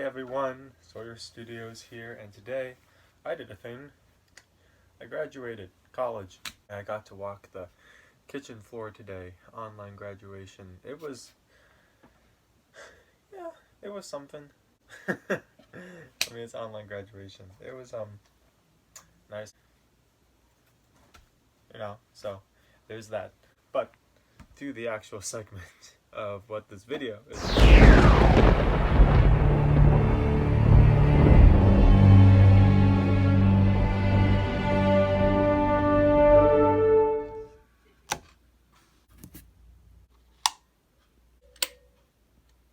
everyone, Sawyer Studios here, and today I did a thing. I graduated college. I got to walk the kitchen floor today, online graduation. Yeah, it was something. I mean, it's online graduation. It was, nice, so there's that. But to the actual segment of what this video is.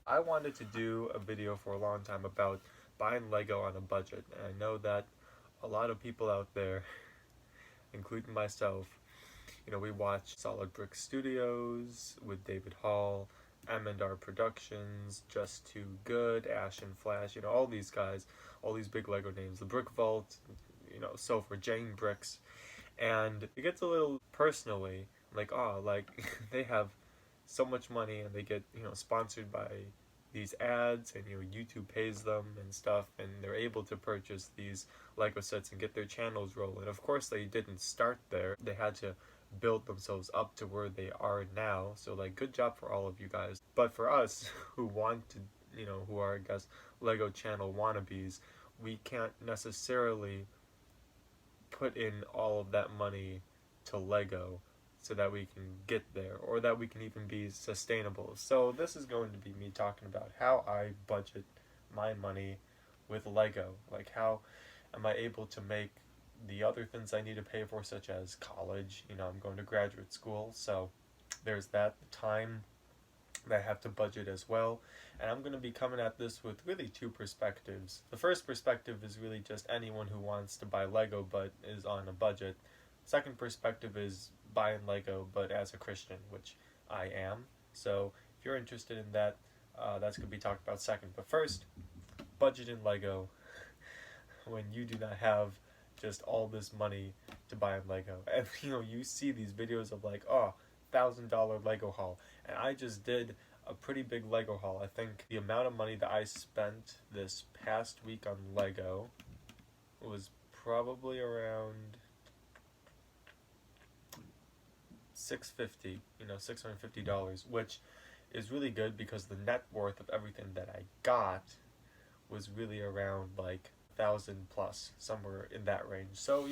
I wanted to do a video for a long time about buying Lego on a budget, and I know that a lot of people out there, including myself, we watch Solid Brick Studios with David Hall, M&R Productions, Just Too Good, Ash and Flash, all these guys, all these big Lego names, the Brick Vault, Sofer, Jane Bricks, and it gets a little personally, they have so much money and they get, sponsored by these ads, and YouTube pays them and stuff, and they're able to purchase these Lego sets and get their channels rolling. Of course, they didn't start there. They had to build themselves up to where they are now. So good job for all of you guys. But for us who want to, who are, I guess, Lego channel wannabes, we can't necessarily put in all of that money to Lego so that we can get there, or that we can even be sustainable. So this is going to be me talking about how I budget my money with Lego. How am I able to make the other things I need to pay for, such as college. I'm going to graduate school, so there's that. The time that I have to budget as well. And I'm going to be coming at this with really two perspectives. The first perspective is really just anyone who wants to buy Lego but is on a budget. Second perspective is buying Lego but as a Christian, which I am. So if you're interested in that, that's going to be talked about second. But first, budgeting Lego when you do not have just all this money to buy Lego. And you see these videos of $1,000 Lego haul, and I just did a pretty big Lego haul. I think the amount of money that I spent this past week on Lego was probably around $650, which is really good because the net worth of everything that I got was really around 1,000 plus, somewhere in that range. So,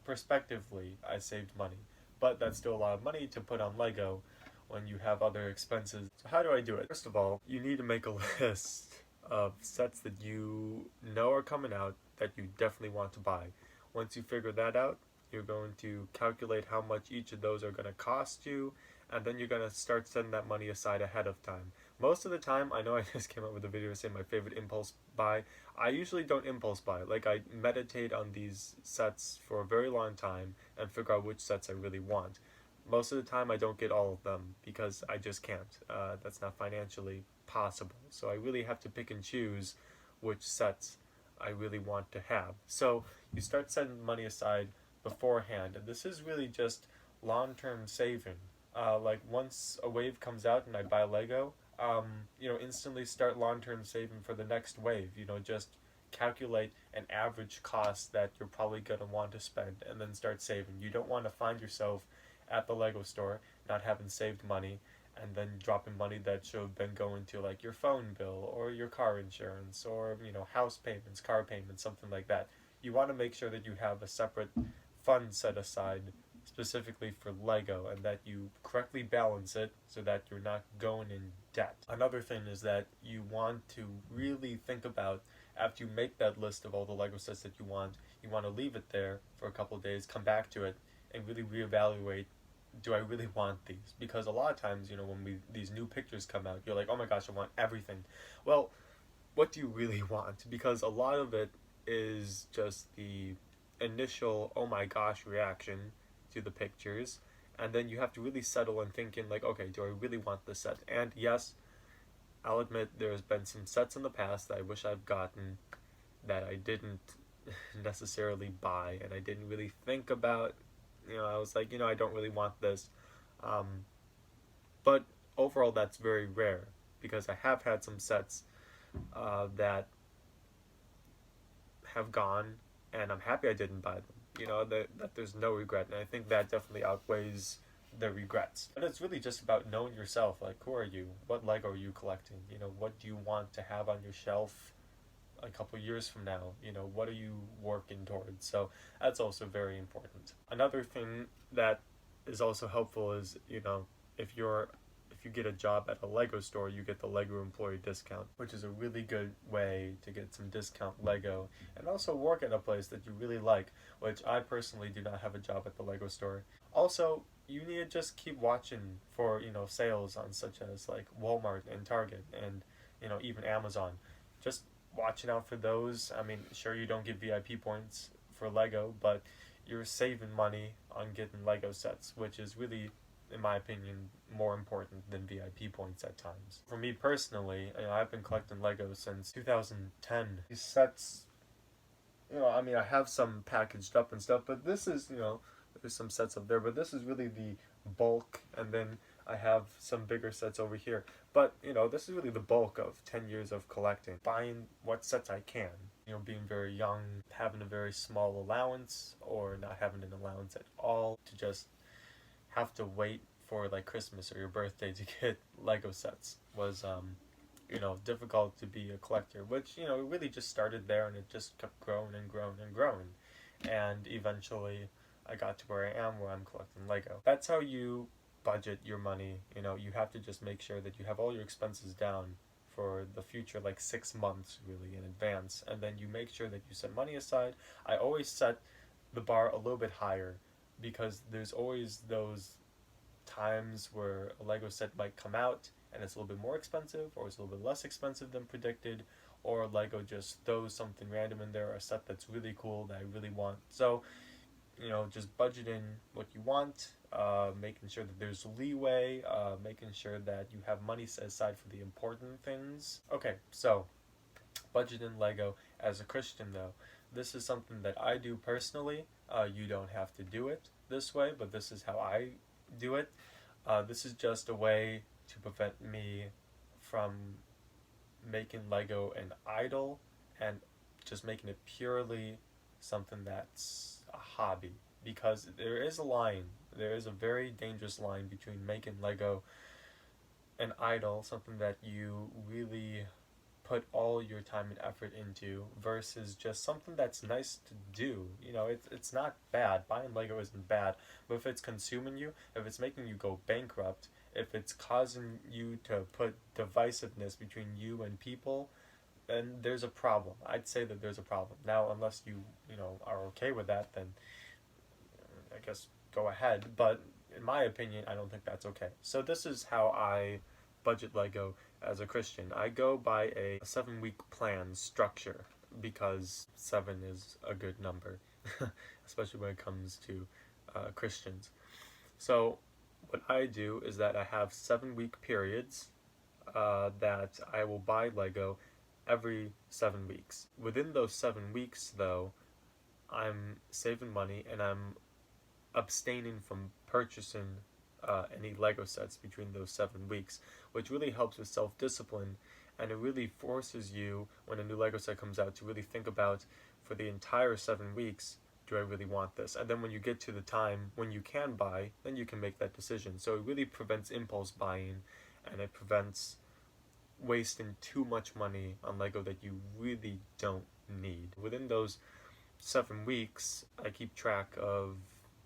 prospectively, I saved money. But that's still a lot of money to put on Lego when you have other expenses. So how do I do it? First of all, you need to make a list of sets that you know are coming out that you definitely want to buy. Once you figure that out, you're going to calculate how much each of those are going to cost you, and then you're going to start setting that money aside ahead of time. Most of the time, I know I just came up with a video saying my favorite impulse buy. I usually don't impulse buy. I meditate on these sets for a very long time and figure out which sets I really want. Most of the time, I don't get all of them because I just can't. That's not financially possible. So I really have to pick and choose which sets I really want to have. So you start setting money aside beforehand, and this is really just long-term saving. Once a wave comes out and I buy Lego, instantly start long-term saving for the next wave. Just calculate an average cost that you're probably going to want to spend and then start saving. You don't want to find yourself at the Lego store not having saved money and then dropping money that should have been going to your phone bill or your car insurance or house payments, car payments, something like that. You want to make sure that you have a separate fund set aside specifically for Lego, and that you correctly balance it so that you're not going in debt. Another thing is that you want to really think about, after you make that list of all the Lego sets that you want to leave it there for a couple of days, come back to it, and really reevaluate, do I really want these? Because a lot of times, when these new pictures come out, you're like, oh my gosh, I want everything. Well, what do you really want? Because a lot of it is just the initial oh my gosh reaction to the pictures, and then you have to really settle in thinking okay, do I really want this set? And yes, I'll admit there's been some sets in the past that I wish I've gotten that I didn't necessarily buy, and I didn't really think about. I was I don't really want this, but overall that's very rare, because I have had some sets that have gone, and I'm happy I didn't buy them. That there's no regret, and I think that definitely outweighs the regrets. And it's really just about knowing yourself. Like, who are you? What Lego are you collecting? What do you want to have on your shelf a couple years from now? What are you working towards? So that's also very important. Another thing that is also helpful is, if you're if you get a job at a Lego store, you get the Lego employee discount, which is a really good way to get some discount Lego and also work at a place that you really like, which I personally do not have a job at the Lego store. Also, you need to just keep watching for, sales on such as like Walmart and Target and, even Amazon. Just watching out for those. I mean, sure, you don't get VIP points for Lego, but you're saving money on getting Lego sets, which is really, in my opinion, more important than VIP points at times. For me personally, I've been collecting Legos since 2010. These sets, I have some packaged up and stuff, but this is, there's some sets up there, but this is really the bulk, and then I have some bigger sets over here. But, this is really the bulk of 10 years of collecting. Buying what sets I can. Being very young, having a very small allowance, or not having an allowance at all, to just have to wait for like Christmas or your birthday to get Lego sets was difficult to be a collector, which it really just started there, and it just kept growing and growing and growing, and eventually I got to where I am, where I'm collecting Lego. That's how you budget your money. You have to just make sure that you have all your expenses down for the future, like 6 months really in advance, and then you make sure that you set money aside. I always set the bar a little bit higher, because there's always those times where a Lego set might come out and it's a little bit more expensive, or it's a little bit less expensive than predicted, or Lego just throws something random in there, a set that's really cool that I really want. So, just budgeting what you want, making sure that there's leeway, making sure that you have money set aside for the important things. Okay, so budgeting Lego as a Christian, though. This is something that I do personally. You don't have to do it this way, but this is how I do it. This is just a way to prevent me from making Lego an idol and just making it purely something that's a hobby. Because there is a very dangerous line between making Lego an idol, something that you really put all your time and effort into, versus just something that's nice to do. It's not bad. Buying Lego isn't bad, but if it's consuming you, if it's making you go bankrupt, if it's causing you to put divisiveness between you and people, then there's a problem. I'd say that there's a problem. Now, unless you are okay with that, then I guess go ahead. But in my opinion, I don't think that's okay. So this is how I budget Lego as a Christian. I go by a 7-week plan structure, because 7 is a good number, especially when it comes to Christians. So what I do is that I have 7-week periods that I will buy Lego every 7 weeks. Within those 7 weeks, though, I'm saving money and I'm abstaining from purchasing any Lego sets between those 7 weeks, which really helps with self-discipline, and it really forces you, when a new Lego set comes out, to really think about, for the entire 7 weeks, do I really want this? And then when you get to the time when you can buy, then you can make that decision. So it really prevents impulse buying, and it prevents wasting too much money on Lego that you really don't need. Within those 7 weeks, I keep track of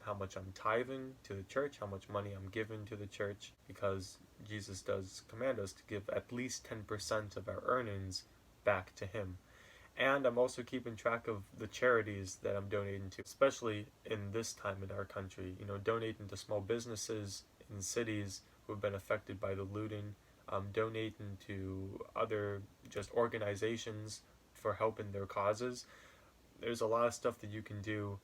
how much I'm tithing to the church, how much money I'm giving to the church, because Jesus does command us to give at least 10% of our earnings back to Him. And I'm also keeping track of the charities that I'm donating to, especially in this time in our country. Donating to small businesses in cities who have been affected by the looting, donating to other just organizations for helping their causes. There's a lot of stuff that you can do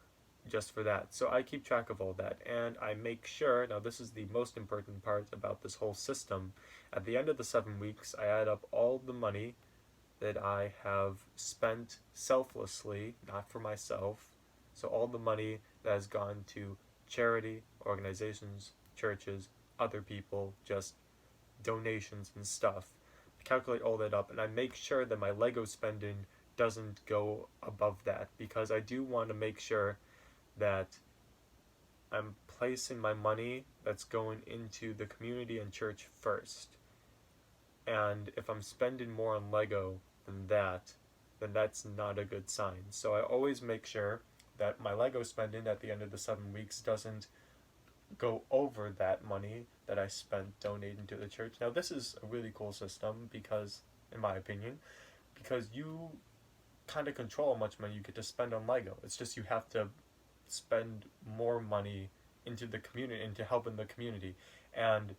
just for that. So I keep track of all that, and I make sure, now this is the most important part about this whole system, at the end of the 7 weeks, I add up all the money that I have spent selflessly, not for myself. So all the money that has gone to charity, organizations, churches, other people, just donations and stuff. I calculate all that up, and I make sure that my Lego spending doesn't go above that, because I do want to make sure that I'm placing my money that's going into the community and church first. And if I'm spending more on Lego than that, then that's not a good sign. So I always make sure that my Lego spending at the end of the 7 weeks doesn't go over that money that I spent donating to the church. Now, this is a really cool system because, in my opinion, because you kind of control how much money you get to spend on Lego. It's just you have to spend more money into the community, into helping the community. And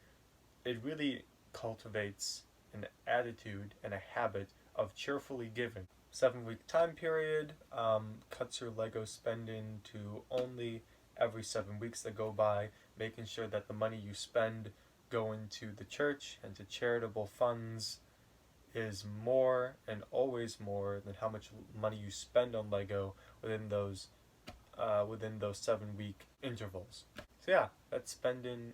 it really cultivates an attitude and a habit of cheerfully giving. 7 week time period cuts your Lego spending to only every 7 weeks that go by, making sure that the money you spend going to the church and to charitable funds is more and always more than how much money you spend on Lego within those 7 week intervals. So yeah, that's spending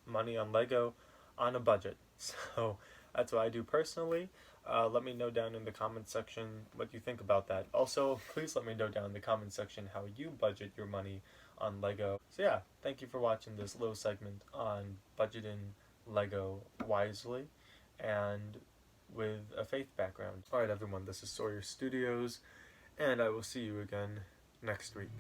money on Lego on a budget. So that's what I do personally. Let me know down in the comment section what you think about that. Also, please let me know down in the comment section how you budget your money on Lego. So yeah, thank you for watching this little segment on budgeting Lego wisely and with a faith background. Alright everyone, this is Sawyer Studios, and I will see you again next week.